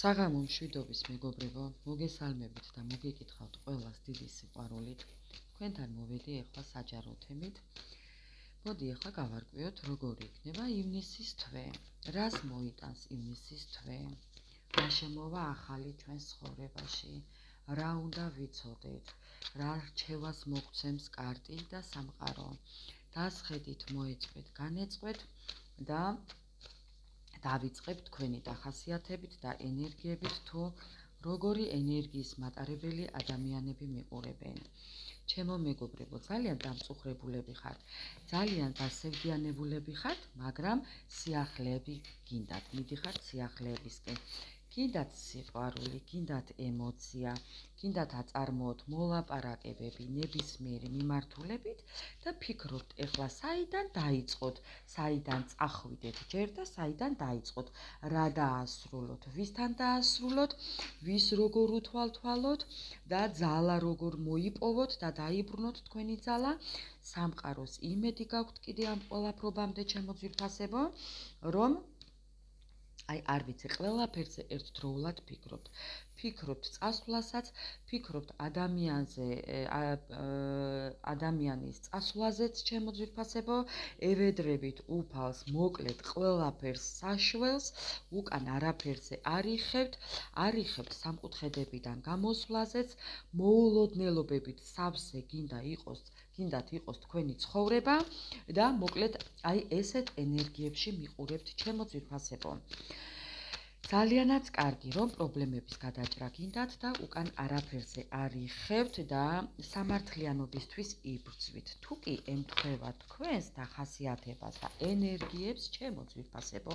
საღამო მშვიდობის მეგობრებო, მოგესალმებით და მოგეკითხავთ ყველას დიდი სიყვარულით. თქვენთან მოვედი ახლა საჯარო თემით. მოდი ახლა გავარკვიოთ, როგორი იქნება ივნისის თვე. რას მოიტანს ივნისის თვე? რა შემოვა ახალი ჩვენს ცხოვრებაში? რა უნდა ვიცოდეთ? რა რჩევას მოგცემს კარტი და სამყარო? დასხედით, მოეწყვეთ, განეწყვეთ და დავიწყებთ თქვენი დახასიათებით და ენერგიებით, თუ როგორი ენერგიის მატარებელი ადამიანები მიყურებენ. ჩემო მეგობრებო, ძალიან დამწუხრებულები ხართ, ძალიან დასევდიანებულები ხართ, მაგრამ სიახლეები გინდათ, მიდიხართ სიახლეებისკენ. გინდათ სიყვარული, გინდათ ემოცია, გინდათ აწარმოოთ მოლაპარაკებები ნებისმიერი მიმართულებით და ფიქრობთ, ეხლა საიდან დაიწყოთ, საიდან წახვიდეთ ჯერ და საიდან დაიწყოთ, რა დაასრულოთ, ვისთან დაასრულოთ, ვის როგორ უთვალთვალოთ და ძალა როგორ მოიპოვოთ და დაიბრუნოთ თქვენი ძალა. სამყაროს იმედი გაქვთ კიდე ამ ყველაფრობამდე, ჩემო ძვირფასებო, რომ არ ვიცი, ყველაფერზე ერთდროულად ფიქრობთ. ფიქრობთ წასვლასაც, ფიქრობთ ადამიანის წასვლაზეც, ჩემო ძვირფასებო, ევედრებით უფალს, მოკლედ ყველაფერს საშველს, უკან არაფერზე არიხებთ სამკუთხედებიდან გამოსვლაზეც, მოულოდნელობებით სავსე გინდათ იყოს თქვენი ცხოვრება და მოკლედ ესეთ ენერგიებში მიყურებთ, ჩემო ძვირფასებო. ძალიანაც კარგი, რომ პრობლემების გადაჭრა გინდათ და უკან არაფერზე არიხებთ და სამართლიანობისთვის იბრძვით. თუ კი ემთხვევა თქვენს დახასიათებას და ენერგიებს, ჩემო ძვირფასებო,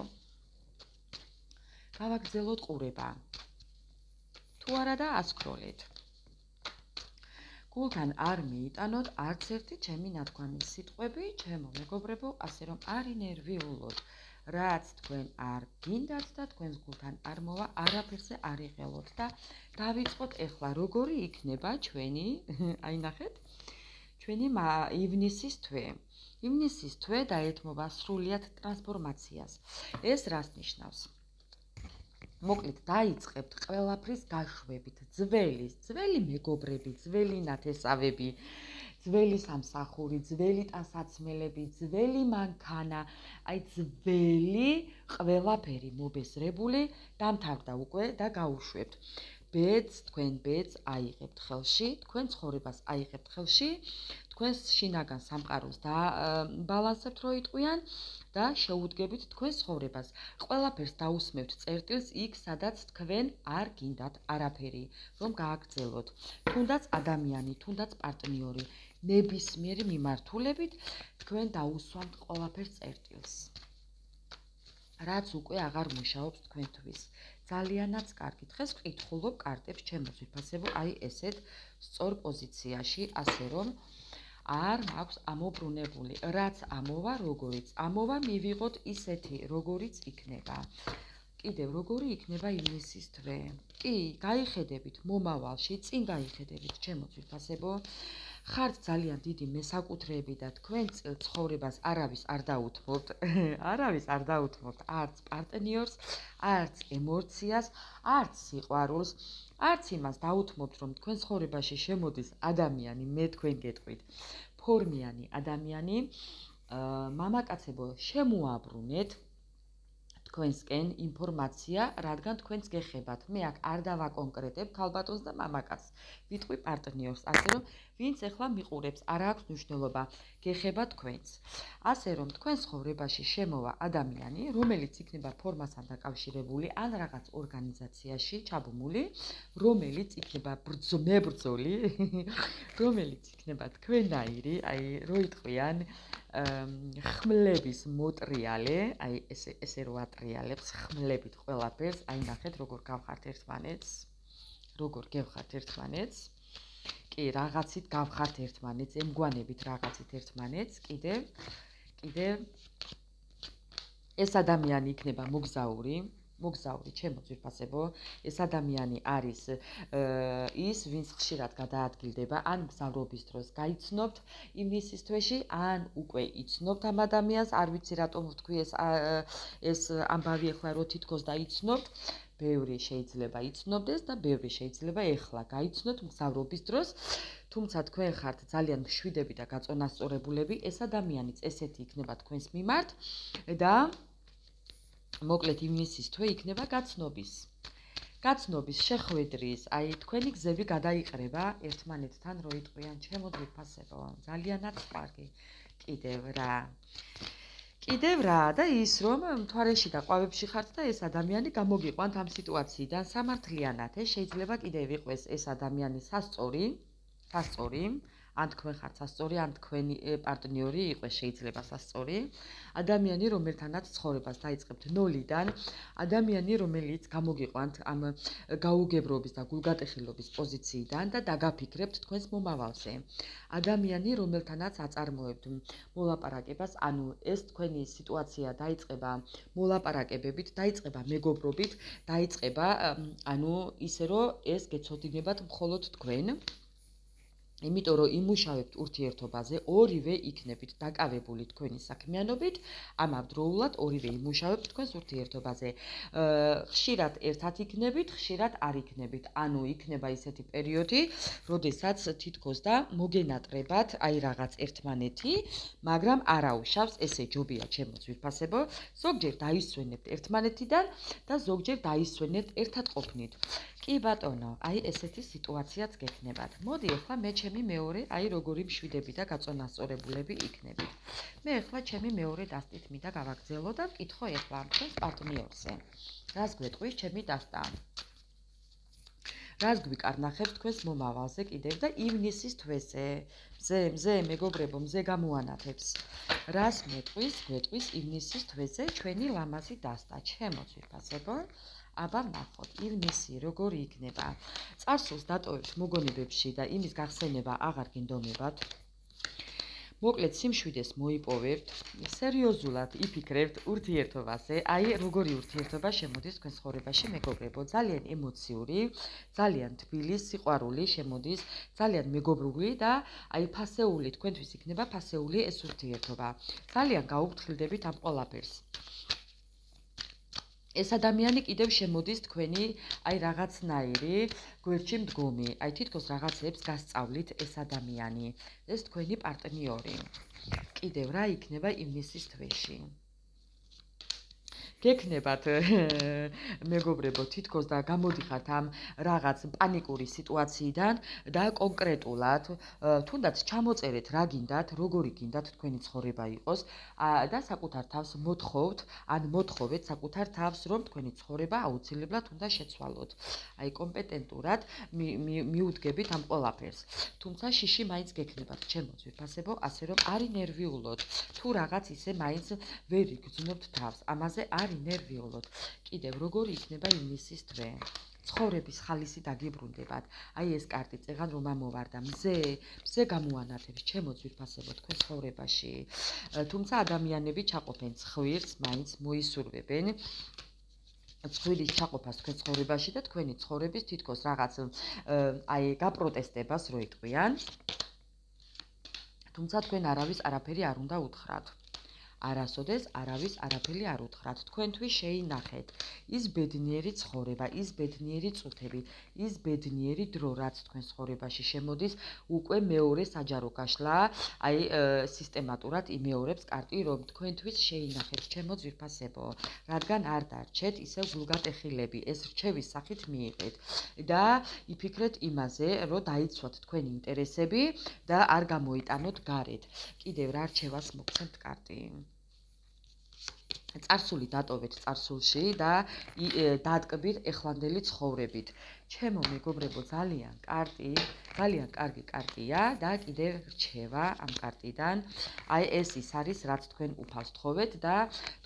გავაგრძელოთ ყურება. თუ არა და ასკროლეთ. გულთან არ მიიტანოთ არც ერთი ჩემი ნათქვამი სიტყვები, ჩემო მეგობრებო, ასე რომ არ ინერვიულოთ. რაც თქვენ არ გინდათ და თქვენს გულთან არ მოვა, არაფერზე არ იღელოთ და დავიწყოთ ეხლა, როგორი იქნება ჩვენი, ნახეთ, ჩვენი ივნისის თვე. ივნისის თვე დაეთმობა სრულიად ტრანსფორმაციას. ეს რას ნიშნავს? მოკლედ დაიწყებთ ყველაფრის გაშვებით, ძველი მეგობრები, ძველი ნათესავები, ძველი სამსახური, ძველი ტანსაცმელები, ძველი მანქანა, ძველი ყველაფერი მობეზრებული, დამთავრდა უკვე და გაუშვებთ. თქვენ ბედს აიღებთ ხელში, თქვენ ცხოვრებას აიღებთ ხელში, თქვენს შინაგან სამყაროს დაბალანსებთ რო იტყვიან და შეუდგებით თქვენს ცხოვრებას. ყველაფერს დაусმევთ წერტილს იქ, სადაც თქვენ არ გინდათ არაფერი, რომ გააგრძელოთ. თუნდაც ადამიანი, თუნდაც პარტნიორი, ნებისმიერი მიმართულებით თქვენ დაусვამთ ყველაფერს წერტილს. რაც უკვე აღარ მუშაობს თქვენთვის. ძალიანაც კარგი. დღეს ვკითხულობ კარტებს, ჩემო ძვირფასებო, ესეთ სწორ პოზიციაში, ასე რომ არ მაქვს ამობრუნებული. რაც ამოვა, როგორიც ამოვა, მივიღოთ ისეთი, როგორიც იქნება. კიდევ როგორი იქნება ივნისის თვე? კი, გაიხედებით მომავალში, წინ გაიხედებით, ჩემო ძვირფასებო. ხართ ძალიან დიდი მესაკუთრეები და თქვენ ცხოვრებას არავის არ დაუთმობთ, არც პარტნიორს, არც ემოციას, არც სიყვარულს, არც იმას დაუთმობთ, რომ თქვენ ცხოვრებაში შემოდის ადამიანი, მე თქვენ გეტყვით, ფორმიანი ადამიანი, მამაკაცებო, შემოაბრუნეთ თქვენსკენ ინფორმაცია, რადგან თქვენს გეხებათ. მე აქ არ დავაკონკრეტებ ქალბატონს და მამაკაცს, ვიტყვი პარტნიორს, ასე რომ ვინც ახლა მიყურებს, არ აქვს მნიშვნელობა, გეხება თქვენს. ასე რომ თქვენ ცხოვრებაში შემოვა ადამიანი, რომელიც იქნება ფორმასთან დაკავშირებული ან რაღაც ორგანიზაციაში ჩაბმული, რომელიც იქნება მებრძოლი, რომელიც იქნება თქვენაირი, რო იტყვიან ხმლების მოტრიალე, ესე რო ატრიალებს ხმლებით ყველაფერს, ნახეთ როგორ გავხართ ერთმანეთს, როგორ გევხართ ერთმანეთს. კი, რაღაცით გავხართ ერთმანეთს, ემგვანებით რაღაცით ერთმანეთს, კიდევ ეს ადამიანი იქნება მოგზაური, ჩემო ძვირფასებო, ეს ადამიანი არის ის, ვინც ხშირად გადაადგილდება, ან მგზავრობის დროს გაიცნობთ ივნისის თვეში, ან უკვე იცნობთ ამ ადამიანს, არ ვიცი რატომ ვთქვი ეს ამბავი ახლა რო თითქოს დაიცნობთ. ბევრი შეიძლება იცნობდეს და ბევრი შეიძლება ეხლა გაიცნოთ მგზავრობის დროს. თუმცა თქვენ ხართ ძალიან მშვიდები და გაწონასწორებულები, ეს ადამიანიც ესეთი იქნება თქვენს მიმართ და მოკლედ ივნისის თვე იქნება გაცნობის, შეხვედრის, აი თქვენი გზები გადაიყრება ერთმანეთთან რო იტყვიან ჩემო ძვირფასებო, ძალიანაც კარგი. კიდევ რა და ის რომ მთვარეში და ყვავებში ხართ და ეს ადამიანი გამოგიყვანთ ამ სიტუაციიდან სამართლიანად. შეიძლება კიდევ იყოს ეს ადამიანი სასწორი, ან თქვენ ხართ სასწორი, ან თქვენი პარტნიორი იყოს შეიძლება სასწორი. ადამიანი, რომელთანაც ცხოვრებას დაიწყებთ ნოლიდან, ადამიანი, რომელიც გამოგიყვანთ ამ გაუგებრობის და გულგატეხილობის პოზიციიდან და დაგაფიქრებთ თქვენს მომავალზე. ადამიანი, რომელთანაც აწარმოებთ მოლაპარაკებას, ანუ ეს თქვენი სიტუაცია დაიწყება მოლაპარაკებებით, დაიწყება მეგობრობით, დაიწყება ანუ ისე რომ ეს გეცოდინებათ მხოლოდ თქვენ. იმიტომ რომ იმუშავებთ ურთიერთობაზე, ორივე იქნებით დაკავებული თქვენი საქმიანობით, ამავდროულად ორივე იმუშავებთ თქვენს ურთიერთობაზე. ხშირად ერთად იქნებით, ხშირად არ იქნებით. ანუ იქნება ისეთი პერიოდი, როდესაც თითქოს და მოგენატრებათ აი რაღაც ერთმანეთი, მაგრამ არაუშავს, ესე ჯობია ჩემო ძვირფასებო, ზოგჯერ დაისვენებთ ერთმანეთიდან და ზოგჯერ დაისვენებთ ერთად ყოფნით. კი ბატონო, აი ესეთი სიტუაციაც გექნებათ. მოდი ახლა მე ჩემი მეორე, აი როგორი მშვიდები და გაწონასწორებულები იქნებით. მე ახლა ჩემი მეორე დასტით მინდა გავაგრძელო და ვკითხო ახლა თქვენს პარტნიორზე. რას გვეტყვის ჩემი დასტა? რას გვიკარნახებს თქვენს მომავალზე კიდევ და ივნისის თვეზე? მზე, მეგობრებო, მზე გამოანათებს. რას გვეტყვის ივნისის თვეზე ჩვენი ლამაზი დასტა? ჩემო ძვირფასებო, აბა ნახოთ, ივნისი როგორი იქნება. წარსულს დატოვებთ მოგონებებში და იმის გახსენება აღარ გინდომებათ. მოკლედ სიმშვიდეს მოიპოვებთ, სერიოზულად იფიქრებთ ურთიერთობაზე, აი როგორი ურთიერთობა შემოდის თქვენ ცხოვრებაში, მეგობრებო, ძალიან ემოციური, ძალიან თბილი, სიყვარული შემოდის, ძალიან მეგობრული და აი ფასეული თქვენთვის იქნება ფასეული ეს ურთიერთობა. ძალიან გაუფრთხილდებით ამ ყველაფერს. ეს ადამიანი კიდევ შემოდის თქვენი აი რაღაცნაირი გვერდში მდგომი, აი თითქოს რაღაცებს გასწავლით ეს ადამიანი, ეს თქვენი პარტნიორი. კიდევ რა იქნება ივნისის თვეში? გექნებათ მეგობრებო თითქოს და გამოდიხართ ამ რაღაც პანიკური სიტუაციიდან და კონკრეტულად თუნდაც ჩამოწერეთ რა გინდათ, როგორი გინდათ თქვენი ცხოვრება იყოს და საკუთარ თავს მოთხოვთ, ან მოთხოვეთ საკუთარ თავს, რომ თქვენი ცხოვრება აუცილებლად უნდა შეცვალოთ. აი კომპეტენტურად მიუდგებით ამ ყველაფერს. თუმცა შიში მაინც გექნებათ, ჩემო ძვირფასებო, ასე რომ არ ინერვიულოთ. თუ რაღაც ისე მაინც ვერ იგრძნობთ თავს, ამაზე არ ინერვიულოთ. კიდევ როგორი იქნება ივნისის თვე? ცხოვრების ხალისი დაგიბრუნდებათ. აი ეს კარტი წეღან რომ ამოვარდა, მზე გამოანათებს ჩემო ძვირფასებო თქვენ ცხოვრებაში. თუმცა ადამიანები ჩაყოფენ ცხვირს, მაინც მოისურვებენ. ცხვირის ჩაყოფას თქვენ ცხოვრებაში და თქვენი ცხოვრების თითქოს რაღაც აი გაპროტესტებას რო იტყვიან. თუმცა თქვენ არავის არაფერი არ უნდა უთხრათ. არასოდეს არავის არაფერი არ უთხრათ. თქვენთვის შეინახეთ ის ბედნიერი ცხოვრება, ის ბედნიერი წუთები, ის ბედნიერი დრო, რაც თქვენ ცხოვრებაში შემოდის, უკვე მეორე საჯარო გაშლა, აი სისტემატურად იმეორებს კარტი, რომ თქვენთვის შეინახეთ, ჩემო ძვირფასებო, რადგან არ დარჩეთ ისევ გულგატეხილები, ეს რჩევის სახით მიიღეთ და იფიქრეთ იმაზე, რომ დაიცვათ თქვენი ინტერესები და არ გამოიტანოთ გარეთ. კიდევ რა რჩევას მოგცემთ კარტი? წარსული დატოვეთ წარსულში და დაატკბით ეხლანდელი ცხოვრებით. ჩემო მეგობრებო, ძალიან კარგი კარტია და კიდევ რჩევა ამ კარტიდან. აი ეს ის არის, რაც თქვენ უფალს თხოვეთ და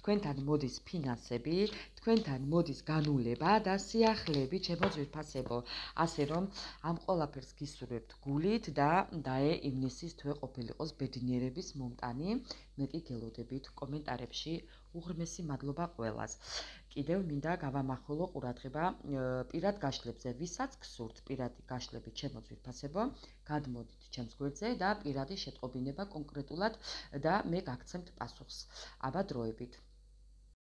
თქვენთან მოდის ფინანსები, თქვენთან მოდის განულება და სიახლეები, ჩემო ძვირფასებო. ასე რომ ამ ყველაფერს გისურვებთ გულით და ივნისის თვე ყოფილიყოს ბედნიერების მომტანი. მე კი გელოდებით კომენტარებში უღრმესი მადლობა ყველას. კიდევ მინდა გავამახვილო ყურადღება პირად გაშლებზე, ვისაც გსურთ პირადი გაშლები, ჩემო ძვირფასებო, გადმოდით ჩემს გვერდზე და პირადი შეტყობინება კონკრეტულად და მე გაგცემთ პასუხს. აბა დროებით.